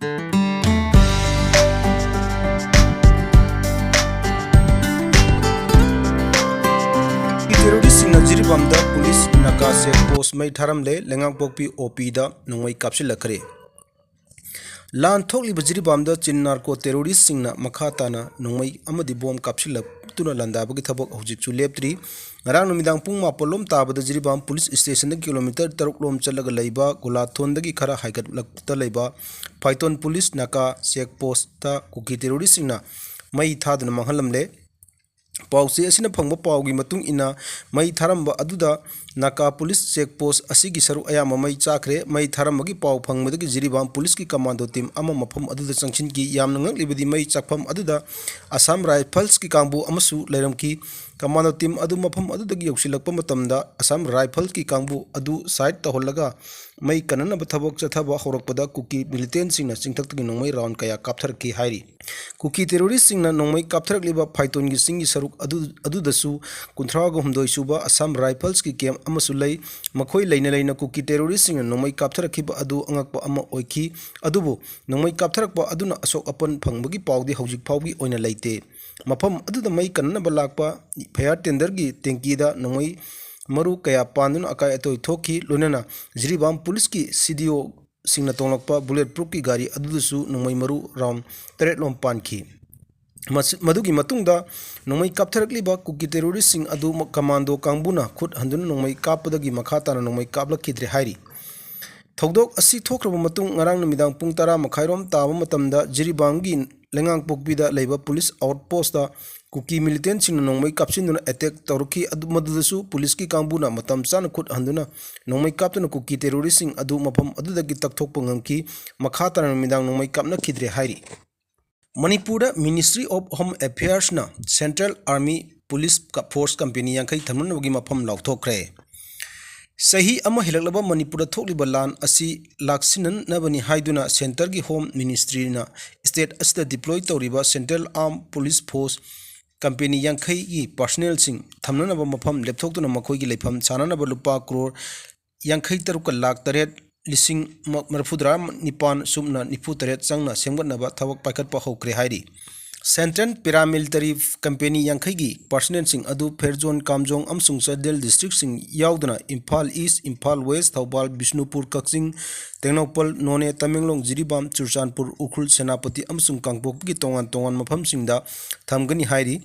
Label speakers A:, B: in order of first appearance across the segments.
A: terrorist Jiribamda police nakase post mai tharamle lengang pokpi OP da nongmai kapsilakre lan thokli Jiribamda chin narco terrorist singna makhatana nongmai amadi bom kapsilak tuna landa bagi thabok hojik chu leptri ngarang numidang pung mapolom tabada Jiribam police station kilometer 3 lom chalaga leiba golathon dagi khara haigat lakta leiba python police naka check post ta kuki terrorist singna mai thadna manghalamle Pausi asina phangba paugi matung ina mai tharamba aduda naka police check post asigi saru ayama mai chakre mai tharambagi pau phangmadagi Jiribam police ki commando team ama mafam aduda changchin ki yamna ngaklibadi mai chakpham aduda Assam Rifles ki kangbu amasu leiramki commando team adu mafam adudagi yoksilakpa matamda Assam Rifles ki kangbu adu side tahollaga mai kanana bathabok chathaba horakpada kuki militant singna chingthakgi nongmai round kaya kapthar ki hairi kuki terrorist singna nongmai kapthar liba python gi singi saruk adu dasu kunthra go humdoi suba Assam Rifles ki kem amasu lei makhoi leina kuki terrorist singna nongmai kapthar khiba adu angakpa ama oiki adubu nongmai kaptharakpa aduna asok apan phangbagi pawdi hojik phawgi oina leite mafam aduda mai kanana balakpa fire tender gi tenki da nongmai maru kaya pandun akai atoi thoki lonana Jiribam police ki CDO singna tonglakpa bulletproof ki gari adudusu nongmai maru round 3 lom panki madugi matungda nongmai kaptharakliba kuki terrorist sing adu commando kangbuna khut handun nongmai kapadagi makhatana nongmai kaplakidre hairi Thodok asi thokraba matung ngarang numidang pung 10 makhairom taba matamda Jiribam gi lengang pokbida leiba police outpost da kuki militant sing nongmai kapsinduna attack tawruki adu madudasu police ki kangbuna matam chana khut handuna nongmai kaptuna kuki terrorist sing adu mafam adudagi takthokpa ngamki makhatana numidang nongmai kapna khidre hairi Manipur Ministry of Home Affairs na Central Army Police Force Company yankai thamnawagi mafam lauthokre Sahi ama hilaklaba Manipur thokliba lan asi laksinan nabani haiduna center gi home ministry na state asta deploy tawriba Central Armed Police Force Company yankai gi personnel sing thamnanaba mafam lepthoktuna makhoi gi lepham chananaba lupa crore yankai taruka lakh taret lising marfudra nipan sumna nifu taret changna sengbatnaba thawak paikhatpa hokre hairi Central Paramilitary Company yankai gi personnel sing adu Fairjon Kamjong amsung Chadel district sing yauduna Imphal East Imphal West Thawbal Bishnupur Kakching Tengnopal None Tamenglong Jiribam Churchanpur Ukhul Senapati amsung Kangpok gi tongan mafam singda thamgani hairi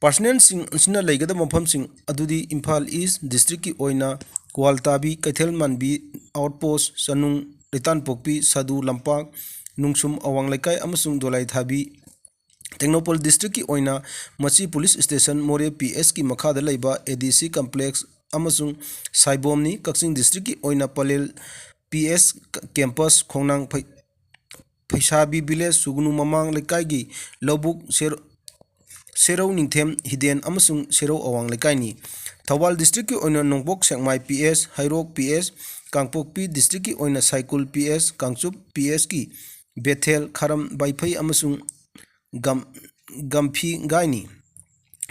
A: personnel sing sina leigada mafam sing adudi Imphal East district ki oina Kwaltabi Kaithelmanbi outpost Sanung Ritan Pokpi Sadu Lampak Nungsum Awang Laikai amasung Dolai Thabi Technopol district ki oina Machi police station More PS ki makhada leiba ADC complex amasung Saibomni Kakching district ki oina Palel PS campus Khongnang Phaisabi village Sugnu Mamang Lekai gi Lobuk Serau Ningthem Hiden amasung Serau Awang Lekai ni Thawal district ki oina Nongbok Sengmai PS Hairok PS Kangpok P district ki oina Saikul PS Kangchup PS ki Bethel Kharam Baiphai amasung Gamphi Gaini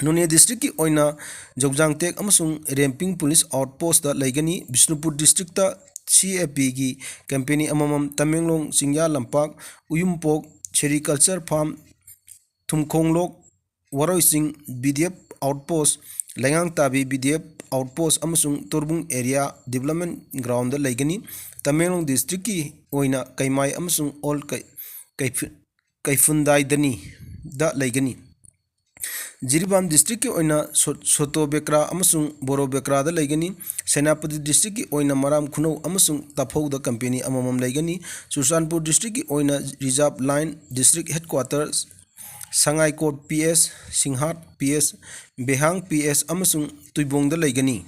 A: None district ki oina Jogjangtek amasung Remping police outpost da leigani Bishnupur district ta CAP gi company amamam Tamenglong Singya Lampak Uyumpok Sericulture farm Thumkhonglok Waroising BDF outpost Lengang Tabi BDF outpost amasung Torbung area development ground da leigani Tamenglong district ki oina Kaimai amasung All Kaifundai dani da leigani Jiribam district ki oina Soto Bekra amasung Boro Bekra da leigani Senapati district ki oina Maram Khunou amasung Taphou da company amamam leigani Churchanpur district ki oina Reserve Line district headquarters Sangai Court PS Singhat PS Behang PS amasung Tuibong da leigani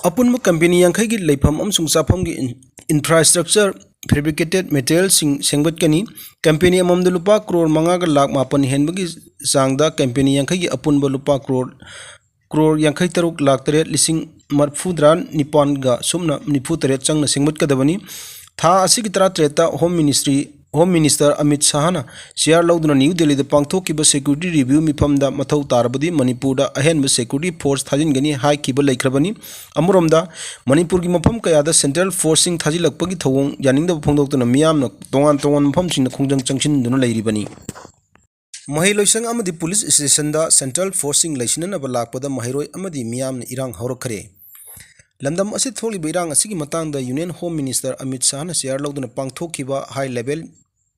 A: Apunma company yankai gi leifam amasung chafam gi infrastructure fabricated materials sengbatkani company amamda lupa crore mangaga lakh mapan henbagi sangda company yankai gi apunba lupa crore yankai taruk lakh taret lising marfudran nipan ga sumna nifu taret changna sengbatkadabani tha asigi tara treta home ministry home minister Amit शाहना शेयर लौदुना new Delhi दा पांगथोकिबा security review मिफमदा मथौ तारबदी मणिपुरदा अहेनबा सिक्योरिटी फोर्स थाजिनगनी हाइकिबा लेख्रबनी अमरोमदा मणिपुर की मफम कयादा सेंट्रल फोर्सिंग थाजिलकपगी थवोंग यानिंगदा फोंदोक्तुना मियामना तोंगान तोंगान मफमसिंगना खोंजंग चंगसिनदुना लैरिबनी महिलोइसंग अमदी पुलिस स्टेशनदा सेंट्रल फोर्सिंग लैसिननबा लाकपदा महिरोय अमदी मियामना इरांग हौरखरे लंदम असे थोलिबा इरांग असिगी मतंगदा यूनियन होम मिनिस्टर अमित शाहना शेयर लौदुना पांगथोकिबा हाई लेवल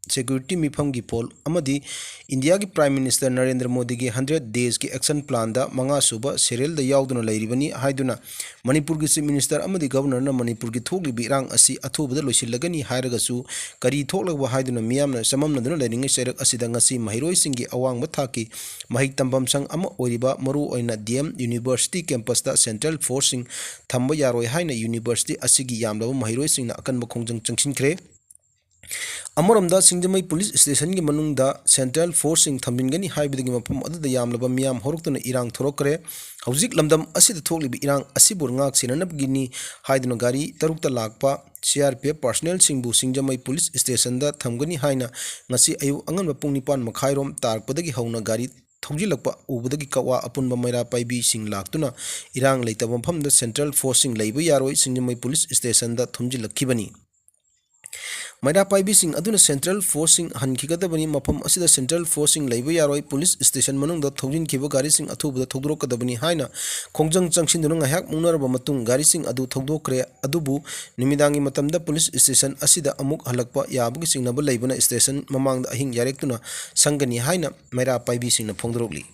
A: सिक्योरिटी मिफम की पोल अमदी इंडिया की प्राइम मिनिस्टर नरेंद्र मोदी की 100 डेज की एक्शन प्लान दा मंगा सुबह सीरियल दा यावदुना लैरिबनी हाइदुना मणिपुर की चीफ मिनिस्टर अमदी गवर्नर मणिपुर की थोकलिबा इरांग असी अथुबदा लोइसिलगनी हाइरगसु करी थोकलगबा हाइदुना मियामना सममनदुना लैरिंगै सैरक असिदा ngasi महिरोइसिंगी अवांगबा थाकी महिक तंबम संग अमा ओइरिबा मरुओइना डीएम यूनिवर्सिटी कैंपस दा सेंट्रल फोर्सिंग थंबा यारोय हाइना यूनिवर्सिटी असिगी यामलबा महिरोइसिंगना अकनबा खोंजंग चंगसिनख्रे अमरमदा सिंजमई पुलिस स्टेशन की मनुंगदा सेंट्रल फोर्सिंग थम्बिनगनी हाइबदगी मफम अदुदा यामलबा मियाम होरक्तुना इरांग थोरकरे हौजिक लमदम असिदा थोकलिबा इरांग असिबुर ngak सिननबगिनी हाइदुना गारी तरुकता लाकपा सीआरपीएफ पर्सनल सिंगबु सिंजमई पुलिस स्टेशन दा थमगनी हाइना ngasi अयु अंगनबा पुंग 9 मखाइरोम तारपदगी हौना गारी थौजिलकपा उबदगी कवा अपुनबा मैरा पाइबी सिंग लाक्तुना इरांग लेतबा मफमदा सेंट्रल फोर्सिंग लैबा यारोय सिंजमई पुलिस स्टेशन दा थुमजिलखिबनी मैरा पाइबीसिंग अदुना सेंट्रल फोर्सिंग हनखिगदबनी मफम असिदा सेंट्रल फोर्सिंग लैबा यारोय पुलिस स्टेशन मनुंगदा थौजिनखिबा गारीसिंग अथुबदा थौदोरकदबनी हाइना खोंजंग चंगसिनदुना ngahak मुंगनरबा मतुंग गारीसिंग अदु थौदोक्रे अदुबु निमिदांगी मतमदा पुलिस स्टेशन असिदा अमुक हलकपा याबगी सिंगनबा लैबना स्टेशन ममांगदा अहिंग यारेक्तुना संगनी हाइना मैरा पाइबीसिंगना फोंदोरकली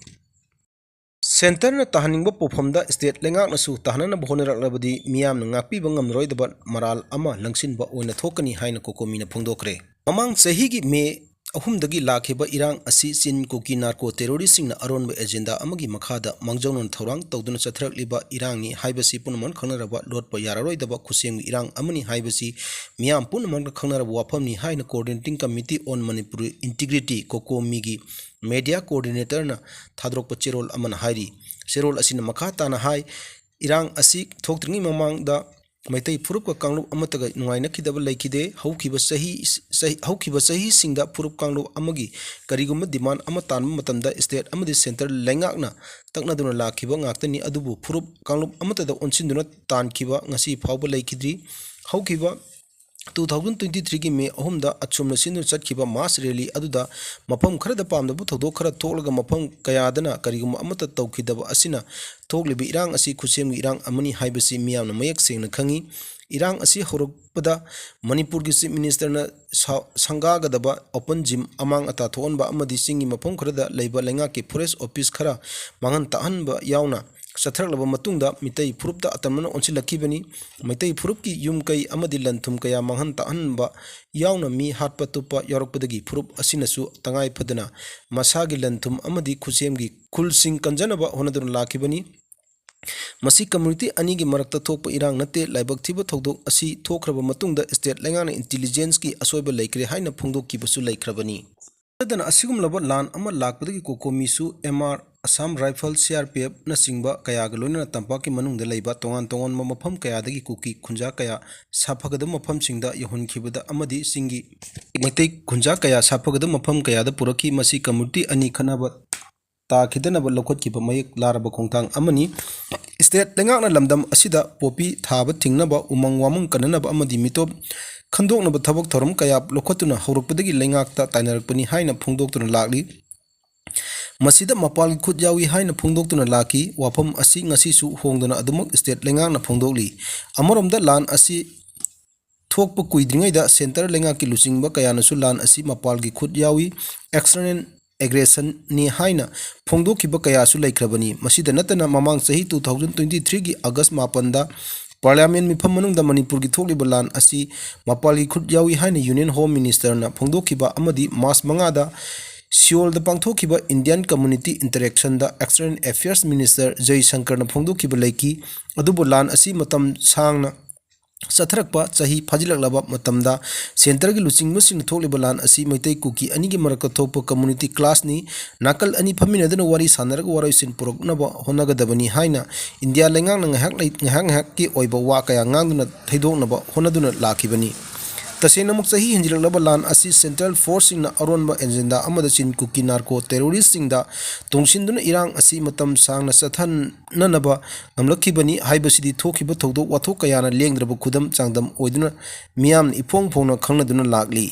A: सेंटर न तहनिंगबा पोफमदा state लेंगाकनसु तहननबा होनरक्लबदी मियामना ngakpiba ngamroidaba maral ama langsinba oina thokani haina kokomina phongdokre mamang chahigi me ahumdagi lakhiba irang asi chin koki narco terrorist singna aronba agenda amagi makhada mangjongnon thorang tawduna chathrakliba irangni haibasi punman khangnaraba lotpa yararoidaba khusengmi irang amani haibasi miyam punman khangnaraba wafamni haina coordinating committee on manipur integrity kokomi gi media coordinator na thadrokpa cherol aman hairi cherol asina makha tana hai irang asi thokdringi mamang da Meitei फुरुप का कांगलुप अमतगा नुंगाइनखिदबा लैखिदे हौखिबा सही सिंगदा फुरुप कांगलुप अमगी करिगुम demand अमा तानबा मतमदा state अमदि centre लेंगाकना तकनादुना लाखिबा ngakतनी अदुबु फुरुप कांगलुप अमतदा ओनसिनदुना तानखिबा ngasi फावबा लैखिद्री हौखिबा 2023 की मे अहुमदा अचुमना सिनु चटखिबा मास rally अदुदा मफम Khardah पामदबु थौदोक खरा थोकलगा मफम कयादना करिगुम अमता तौखिदबा असिना थोकलिबि इरांग असि खुसेमगी इरांग अमनी हाइबसि मियामना मयक सेंगना खंगी इरांग असि होरकपदा मणिपुर की चीफ मिनिस्टर ना संगागदबा ओपन जिम अमांग अता थोनबा अमदि सिंगी मफम खरदा लैबा लेंगा के फॉरेस्ट ऑफिस खरा मांगन ताहनबा यावना सथरकलबा मतुंगदा मितई फुरुपदा अतमना ओनसिलखिबनी मितई फुरुप की युम कई अमदि लंथुम कया मांगन ताहनबा यावना मी हाटपा तुपा यारकपदगी फुरुप असिनसु तंगाई फदना मसागी लंथुम अमदि खुसेमगी खुलसिंग कंजनबा होनदुन लाखिबनी मसी कम्युनिटी अनी की मरक्ता थोप इरांग नते लाइबक थिबा थौदोक असि थोखरबा मतुंगदा स्टेट लेंगाना इंटेलिजेंस की असोयबा लैक्रे हाइना फोंदोक्किबसु लैख्रबनी दना असिगुम लबा लान अमा लाकपदगी कोकोमीसु एमआर असम राइफल सीआरपीएफ न सिंगबा कयाग लोइना तंपा की मनुंगदा लैबा तोंगान तोंगान मफम कयादगी कुकी खुंजा कया साफगद मफम सिंगदा यहुनखिबदा अमदि सिंगी मैतै खुंजा कया साफगद मफम कयादा पुरखी मसी कम्युनिटी अनी खनाबा ताखिदनबा लौखतखिबा मयक लारबा खोंथांग अमनी स्टेट लेंगाकना लमदम असिदा पोपी थाबा थिंगनबा उमंग वामंग कननबा अमदि मितोब खंदोकनबा थबक थरम कया लौखतुना हौरकपदगी लेंगाकता ताइनरकपनी हाइना फोंदोक्तुना लाकली मसीदा मपाल खुद यावी हाइना फोंदोक्तुना लाकी वाफम असि ngasisu होंदना अदुमक स्टेट लेंगाकना फोंदोकली अमरोमदा लान असि थोकप कुइद्रिङैदा सेंटर लेंगा की लुचिंगबा कयानसु लान असि मपाल की खुद यावी एक्सटर्नल एग्रेशन नि हाइना फोंदोखिबा कयासु लैख्रबनी मसीदा नतना ममांग सही 2023 की अगस्त 9 दा पार्लियामेंट मिफम मनुंगदा मणिपुर की थोकलिबा लान असि मपाल की खुद यावी हाइना यूनियन होम मिनिस्टर ना फोंदोखिबा अमदि मास 5 दा सियोल दा पांगथोखिबा इंडियन कम्युनिटी इंटरेक्शन दा एक्सटर्नल अफेयर्स मिनिस्टर जयशंकर ना फोंदोखिबा लैकी अदुबो लान असि मतम सांगना सथरकपा चाही फाजिलकलबा मतमदा सेंटर की लुचिंगबसिंग थोकलिबा लान असि मैतै कुकी अनी की मरक थोप कम्युनिटी क्लास नि नाकल अनी फमिनदन वारी सानरग वारैसिन पुरकनबा होनगदबनी हाइना इंडिया लेंगांग ngahak की ओइबा वा कया ngang थैदोकनबा होनदुना लाखिबनी तसेनमक चाही हिंजिलक्लबा लान असि सेंट्रल फोर्ससिंगना अरोनबा एजेंडा अमदा चिन कुकी नार्को टेरोरिस्टसिंगदा तोंगसिनदुना इरांग असि मतम सांगना चथननबा ngamlakibani haibasidi thokiba thodok wathok kayana lengdraba khudam changdam oiduna miyam iphong phongna khangnaduna lakli